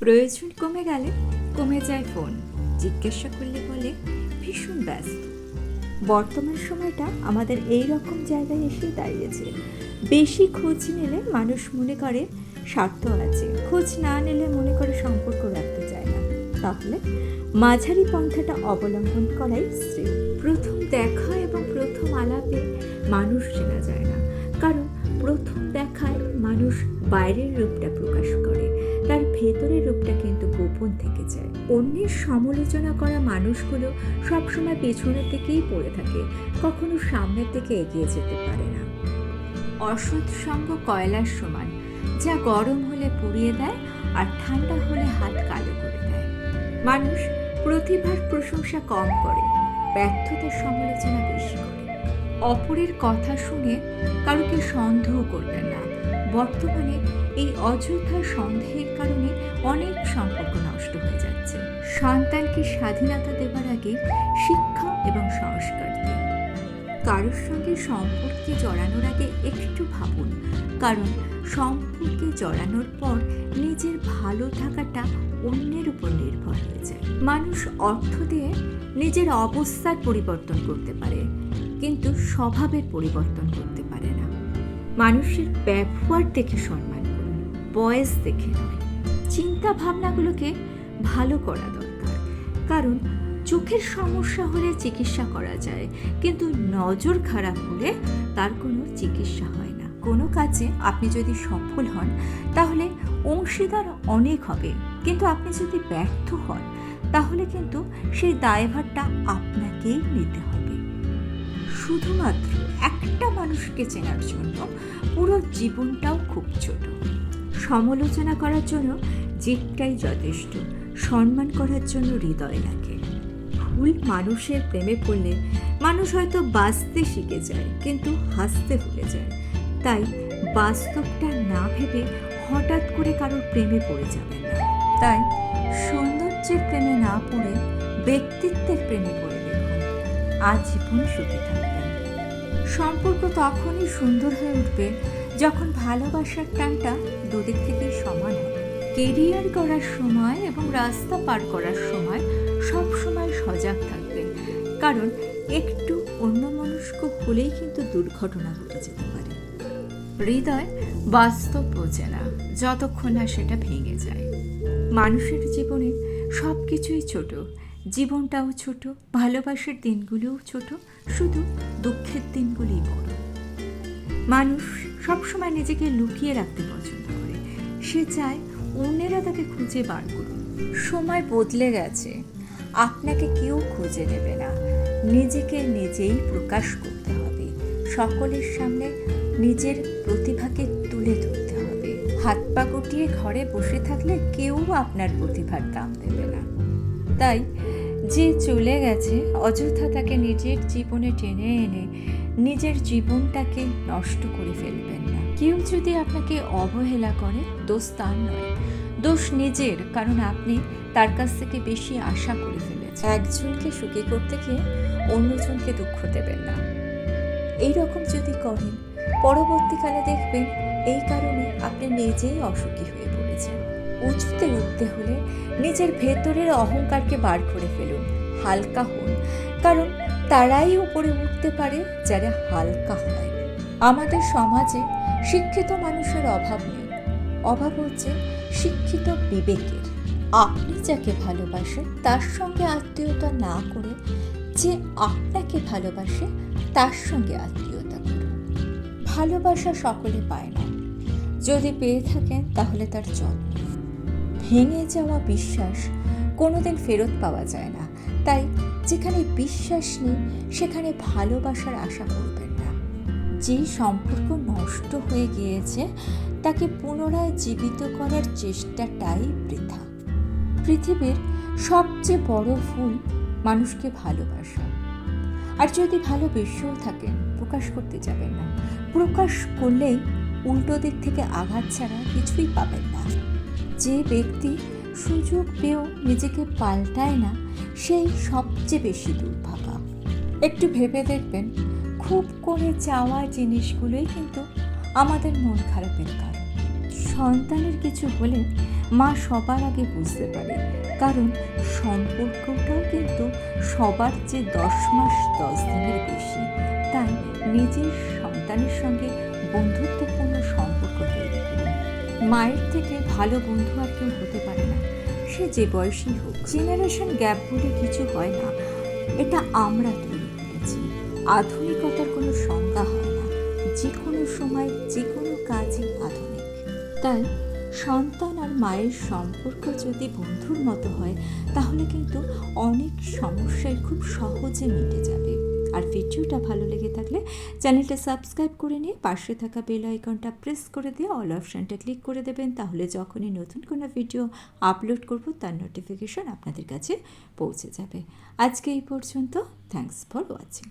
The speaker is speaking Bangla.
প্রয়োজন কমে গেলে কমে যায় ফোন, জিজ্ঞাসা করলে বলে ভীষণ ব্যস্ত। বর্তমান সময়টা আমাদের এই রকম জায়গায় এসে দাঁড়িয়েছে। বেশি খোঁজ নিলে মানুষ মনে করে স্বার্থ আছে, খোঁজ না নিলে মনে করে সম্পর্ক রাখতে চায় না। তাহলে মাঝারি পন্থাটা অবলম্বন করাই শ্রেয়। প্রথম দেখা এবং প্রথম আলাপে মানুষ চেনা যায় না, কারণ প্রথম দেখায় মানুষ বাইরের রূপটা প্রকাশ করে, তার ভেতরের রূপটা কিন্তু গোপন থেকে যায়। অন্যের সমালোচনা করা মানুষগুলো সবসময় পেছনের দিকেই পড়ে থাকে, কখনো সামনের দিকে এগিয়ে যেতে পারে না। অসৎ সঙ্গ কয়লার সমান, যা গরম হলে পুড়িয়ে দেয় আর ঠান্ডা হলে হাত কালো করে দেয়। মানুষ প্রতিভার প্রশংসা কম করে, ব্যর্থতার সমালোচনা বেশি করে। অপরের কথা শুনে কারোকে সন্দেহ করবেন না। বর্তমানে এই অযথা সন্দেহের কারণে অনেক সম্পর্ক নষ্ট হয়ে যাচ্ছে। সন্তানকে স্বাধীনতা দেবার আগে শিক্ষা এবং সংস্কার দিন। কারোর সঙ্গে সম্পর্কে জড়ানোর আগে একটু ভাবুন, কারণ সম্পর্কে জড়ানোর পর নিজের ভালো থাকাটা অন্যের উপর নির্ভর হয়ে যায়। মানুষ অর্থ দিয়ে নিজের অবস্থার পরিবর্তন করতে পারে, কিন্তু স্বভাবের পরিবর্তন করতে পারে না। মানুষের ব্যবহার দেখে সম্মান করুন, বয়স দেখে নয়। চিন্তা ভাবনাগুলোকে ভালো করা দরকার, কারণ চোখের সমস্যা হলে চিকিৎসা করা যায়, কিন্তু নজর খারাপ হলে তার কোনো চিকিৎসা হয় না। কোনো কাজে আপনি যদি সফল হন তাহলে অংশীদার অনেক হবে, কিন্তু আপনি যদি ব্যর্থ হন তাহলে কিন্তু সেই দায়ভারটা আপনাকেই নিতে হবে। শুধুমাত্র একটা মানুষকে চেনার জন্য পুরো জীবনটাও খুব ছোট। সমালোচনা করার জন্য জিভটাই যথেষ্ট, সম্মান করার জন্য হৃদয় লাগে। ভুল মানুষের প্রেমে পড়লে মানুষ হয়তো বাঁচতে শিখে যায়, কিন্তু হাসতে ভুলে যায়। তাই বাস্তবটা না ভেবে হঠাৎ করে কারোর প্রেমে পড়ে যাবেন না। তাই সৌন্দর্যের প্রেমে না পড়ে ব্যক্তিত্বের প্রেমে পড়ে দেখুন, আজীবন সুখে থাকবেন। সম্পর্ক তখনই সুন্দর হয়ে উঠবে যখন ভালোবাসার টানটা দুদিক থেকেই সমান হবে। কেরিয়ার করার সময় এবং রাস্তা পার করার সময় সব সময় সজাগ থাকবেন, কারণ একটু অন্যমনস্ক হলেই কিন্তু দুর্ঘটনা ঘটে যেতে পারে। হৃদয় বাস্তব বোঝে না যতক্ষণ না সেটা ভেঙে যায়। মানুষের জীবনে সব কিছুই ছোট, জীবনটাও ছোট, ভালোবাসার দিনগুলোও ছোট, শুধু দুঃখের দিনগুলোই বড়। মানুষ সবসময় নিজেকে লুকিয়ে রাখতে পছন্দ করে, সে চায় অন্যেরা তাকে খুঁজে বার করুন। সময় বদলে গেছে, আপনাকে কেউ খুঁজে নেবে না, নিজেকে নিজেই প্রকাশ করতে হবে। সকলের সামনে নিজের প্রতিভাকে তুলে ধরতে হবে। হাত পা গুটিয়ে ঘরে বসে থাকলে কেউ আপনার প্রতিভার দাম দেবে না। তাই যে চলে গেছে অযথা তাকে নিজের জীবনে টেনে এনে নিজের জীবনটাকে নষ্ট করে ফেলবেন না। কেউ যদি আপনাকে অবহেলা করে, দোষ তার নয়, দোষ নিজের, কারণ আপনি তার কাছ থেকে বেশি আশা করে ফেলেছেন। একজনকে সুখী করতে গিয়ে অন্যজনকে দুঃখ দেবেন না। এই রকম যদি করেন, পরবর্তীকালে দেখবেন এই কারণে আপনি নিজেই অসুখী হয়ে পড়েছেন। উঁচুতে উঠতে হলে নিজের ভেতরের অহংকারকে বার করে ফেলুন, হালকা হন, কারণ তারাই উপরে উঠতে পারে যারা হালকা হয়। আমাদের সমাজে শিক্ষিত মানুষের অভাব নেই, অভাব হচ্ছে শিক্ষিত বিবেকের। আপনি যাকে ভালোবাসেন তার সঙ্গে আত্মীয়তা না করে যে আপনাকে ভালোবাসে তার সঙ্গে আত্মীয়তা করুন। ভালোবাসা সকলে পায় না, যদি পেয়ে থাকেন তাহলে তার যত্ন। ভেঙে যাওয়া বিশ্বাস কোনোদিন ফেরত পাওয়া যায় না, তাই যেখানে বিশ্বাস নেই সেখানে ভালোবাসার আশা করবেন না। যে সম্পর্ক নষ্ট হয়ে গিয়েছে তাকে পুনরায় জীবিত করার চেষ্টাটাই বৃথা। পৃথিবীর সবচেয়ে বড় ভুল মানুষকে ভালোবাসা। আর যদি ভালোবেসেও থাকেন, প্রকাশ করতে যাবেন না। প্রকাশ করলেই উল্টো দিক থেকে আঘাত ছাড়া কিছুই পাবেন না। যে ব্যক্তি সুযোগ পেয়েও নিজেকে পাল্টায় না, সেই সবচেয়ে বেশি দুর্ভাগা। একটু ভেবে দেখবেন, খুব করে চাওয়া জিনিসগুলোই কিন্তু আমাদের মন খারাপের কারণ। সন্তানের কিছু হলে মা সবার আগে বুঝতে পারে, কারণ সম্পর্কটাও কিন্তু সবার চেয়ে 10 মাস 10 দিনের বেশি। তাই নিজের সন্তানের সঙ্গে বন্ধুত্বপূর্ণ সম্পর্ক তৈরি করুন। মায়ের থেকে ভালো বন্ধু আর কেউ হতে পারে না, সে যে বয়সী হোক। জেনারেশন গ্যাপ বলে কিছু হয় না, এটা আমরা তৈরি করেছি। আধুনিকতার কোনো সংজ্ঞা হয় না, যে কোনো সময় যে কোনো কাজই আধুনিক। তাই সন্তান আর মায়ের সম্পর্ক যদি বন্ধুর মতো হয়, তাহলে কিন্তু অনেক সমস্যায় খুব সহজে মিটে যাবে। আর ভিডিওটা ভালো লেগে থাকলে চ্যানেলটা সাবস্ক্রাইব করে নিয়ে পাশে থাকা বেল আইকনটা প্রেস করে দিয়ে অল অপশানটা ক্লিক করে দেবেন। তাহলে যখনই নতুন কোনো ভিডিও আপলোড করব তার নোটিফিকেশন আপনাদের কাছে পৌঁছে যাবে। আজকে এই পর্যন্ত। Thanks for watching.